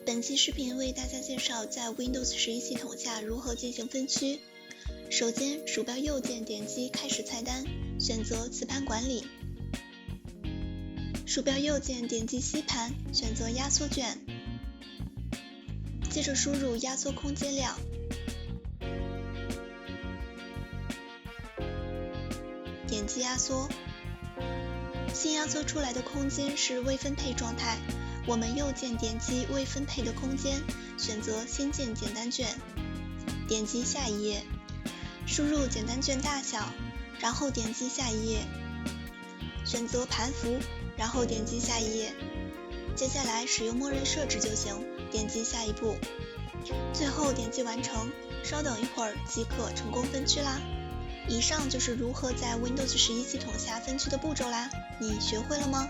本期视频为大家介绍在 Windows11系统下如何进行分区。首先，鼠标右键点击开始菜单，选择磁盘管理。鼠标右键点击吸盘，选择压缩卷。接着输入压缩空间量。点击压缩。新压缩出来的空间是未分配状态。我们右键点击未分配的空间，选择新建简单卷，点击下一页，输入简单卷大小，然后点击下一页，选择盘符，然后点击下一页。接下来使用默认设置就行，点击下一步，最后点击完成，稍等一会儿即可成功分区啦。以上就是如何在 Windows11系统下分区的步骤啦，你学会了吗？